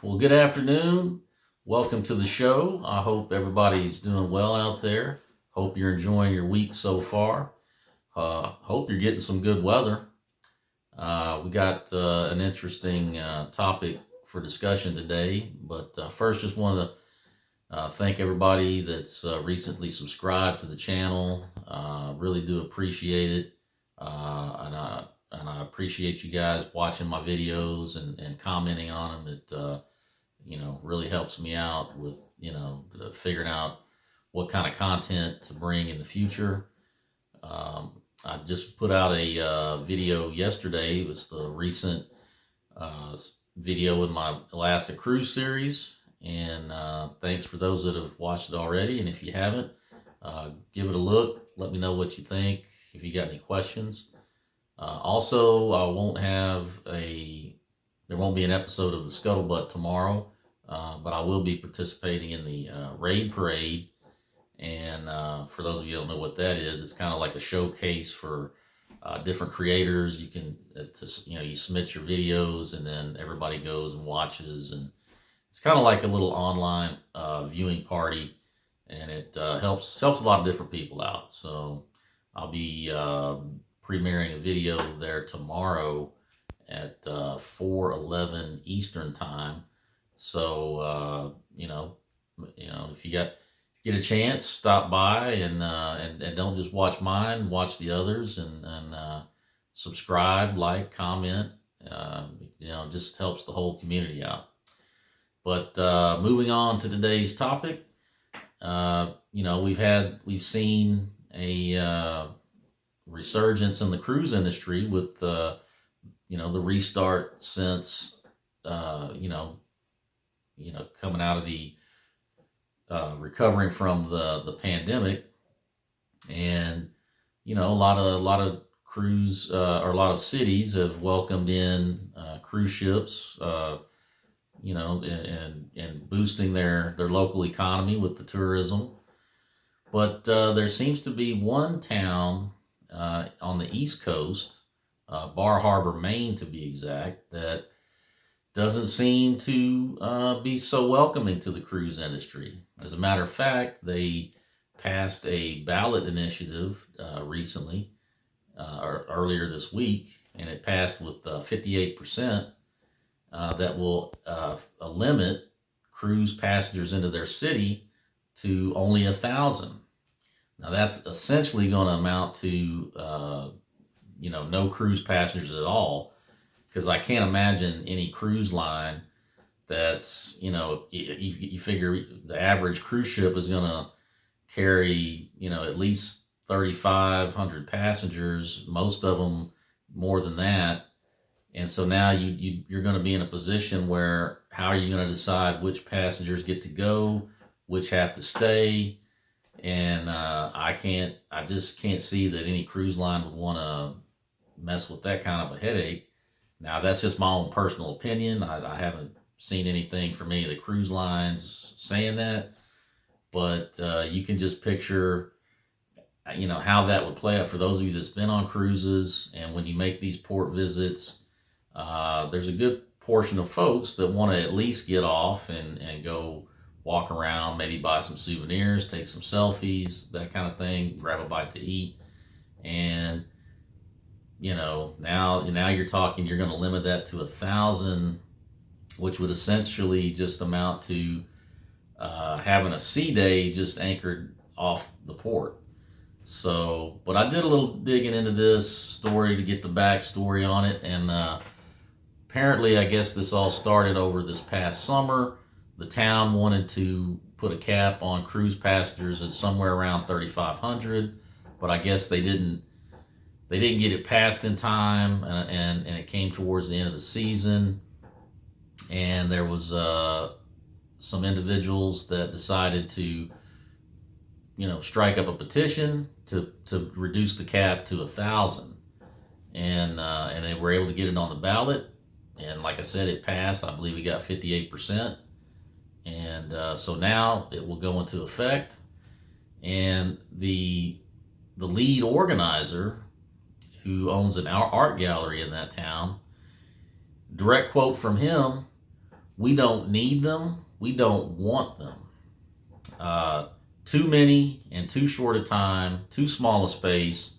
Well, good afternoon. Welcome to the show. I hope everybody's doing well out there. Hope you're enjoying your week so far. Hope you're getting some good weather. We got an interesting topic for discussion today, but first, just want to thank everybody that's recently subscribed to the channel. Really do appreciate it, and I appreciate you guys watching my videos and commenting on them. It really helps me out with, figuring out what kind of content to bring in the future. I just put out a video yesterday. It was the recent uh, video in my Alaska cruise series. And thanks for those that have watched it already. And if you haven't, give it a look. Let me know what you think. If you got any questions. Also, there won't be an episode of the Scuttlebutt tomorrow, but I will be participating in the Raid Parade. And for those of you who don't know what that is, it's kind of like a showcase for different creators. You can, you submit your videos, and then everybody goes and watches, and it's kind of like a little online viewing party, and it helps a lot of different people out. So I'll be premiering a video there tomorrow at 4:11 Eastern time. So if you get a chance, stop by and don't just watch mine, watch the others, and subscribe, like, comment. Just helps the whole community out. But moving on to today's topic, we've seen a resurgence in the cruise industry with the restart since coming out of the recovering from the pandemic. And a lot of cruise or a lot of cities have welcomed in cruise ships, and boosting their local economy with the tourism. But there seems to be one town on the East Coast, Bar Harbor, Maine to be exact, that doesn't seem to be so welcoming to the cruise industry. As a matter of fact, they passed a ballot initiative recently, or earlier this week, and it passed with 58%, that will limit cruise passengers into their city to only 1,000. Now that's essentially going to amount to no cruise passengers at all, because I can't imagine any cruise line that's, you figure the average cruise ship is going to carry, at least 3,500 passengers, most of them more than that. And so now you're going to be in a position where, how are you going to decide which passengers get to go, which have to stay? And I just can't see that any cruise line would want to mess with that kind of a headache. Now, that's just my own personal opinion. I haven't seen anything from any of the cruise lines saying that, but you can just picture, how that would play out for those of you that's been on cruises. And when you make these port visits, there's a good portion of folks that want to at least get off and go walk around, maybe buy some souvenirs, take some selfies, that kind of thing, grab a bite to eat. And now you're talking, you're going to limit that to 1,000, which would essentially just amount to having a sea day just anchored off the port. So, but I did a little digging into this story to get the backstory on it, and apparently, I guess this all started over this past summer. The town wanted to put a cap on cruise passengers at somewhere around 3,500, but I guess they didn't get it passed in time, and it came towards the end of the season, and there was some individuals that decided to strike up a petition to reduce the cap to 1,000, and they were able to get it on the ballot, and like I said, it passed. I believe it got 58%, and so now it will go into effect. And the lead organizer, who owns an art gallery in that town, direct quote from him: We don't need them. We don't want them. Too many in too short a time, too small a space,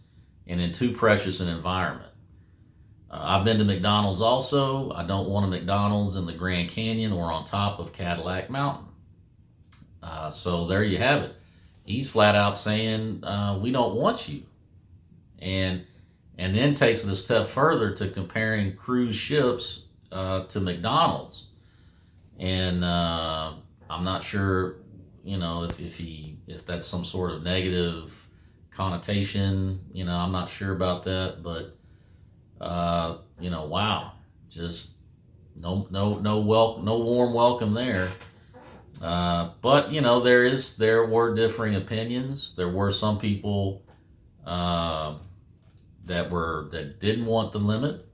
and in too precious an environment. I've been to McDonald's also. I don't want a McDonald's in the Grand Canyon or on top of Cadillac Mountain. So there you have it. He's flat out saying, we don't want you. And then takes it a step further to comparing cruise ships to McDonald's. And I'm not sure, if that's some sort of negative connotation. I'm not sure about that, but wow, just no warm welcome there. But there were differing opinions. There were some people that didn't want the limit.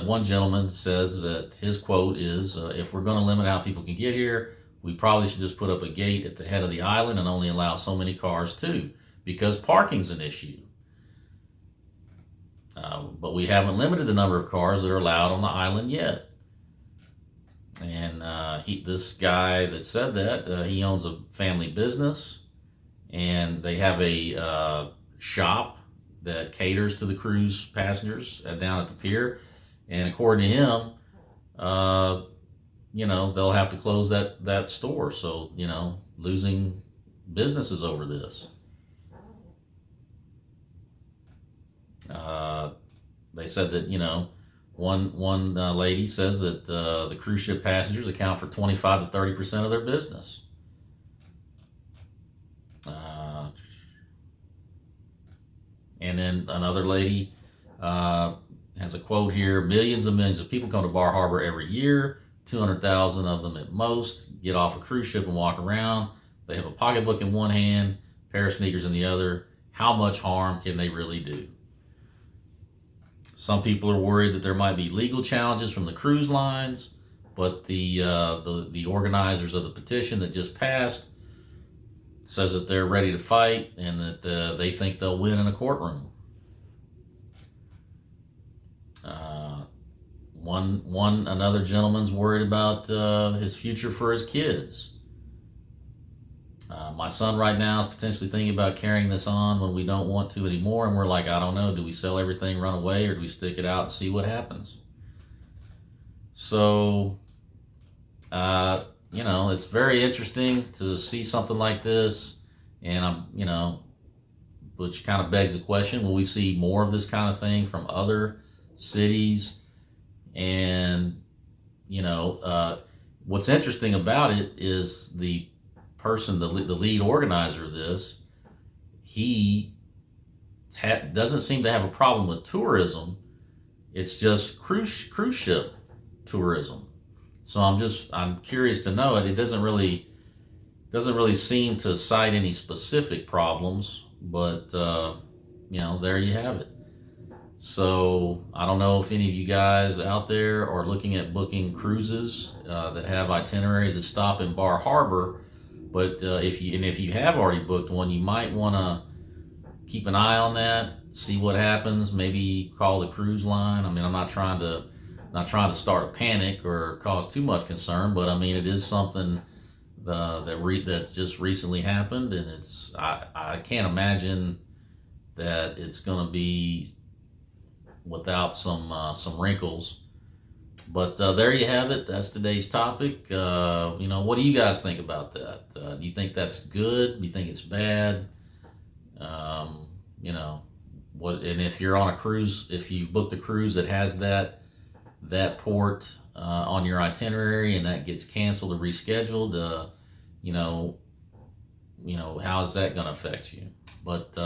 One gentleman says that his quote is, if we're going to limit how people can get here, we probably should just put up a gate at the head of the island and only allow so many cars too, because parking's an issue. But we haven't limited the number of cars that are allowed on the island yet. And this guy that said that, he owns a family business, and they have a shop that caters to the cruise passengers down at the pier. And according to him, they'll have to close that store. So, losing businesses over this. They said that, one lady says that the cruise ship passengers account for 25 to 30% of their business. And then another lady has a quote here: millions and millions of people come to Bar Harbor every year. 200,000 of them at most get off a cruise ship and walk around. They have a pocketbook in one hand, a pair of sneakers in the other. How much harm can they really do? Some people are worried that there might be legal challenges from the cruise lines, but the organizers of the petition that just passed says that they're ready to fight and that they think they'll win in a courtroom. Another gentleman's worried about his future for his kids. My son right now is potentially thinking about carrying this on when we don't want to anymore, and we're like, I don't know, do we sell everything, run away, or do we stick it out and see what happens? So, it's very interesting to see something like this, and which kind of begs the question, will we see more of this kind of thing from other cities? And, what's interesting about it is the person, the lead organizer of this, he doesn't seem to have a problem with tourism. It's just cruise ship tourism. So I'm curious to know it. It doesn't really seem to cite any specific problems, but there you have it. So I don't know if any of you guys out there are looking at booking cruises that have itineraries that stop in Bar Harbor. But if you have already booked one, you might want to keep an eye on that, see what happens. Maybe call the cruise line. I'm not trying to start a panic or cause too much concern, but it is something that just recently happened, and I can't imagine that it's going to be without some wrinkles. But there you have it. That's today's topic. What do you guys think about that? Do you think that's good? Do you think it's bad? And if you're on a cruise, if you've booked a cruise that has that port on your itinerary and that gets canceled or rescheduled, how is that going to affect you? But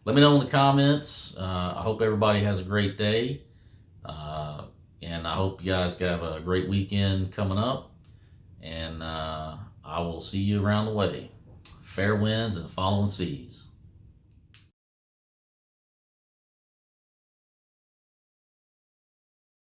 let me know in the comments. I hope everybody has a great day. And I hope you guys have a great weekend coming up. And I will see you around the way. Fair winds and following seas.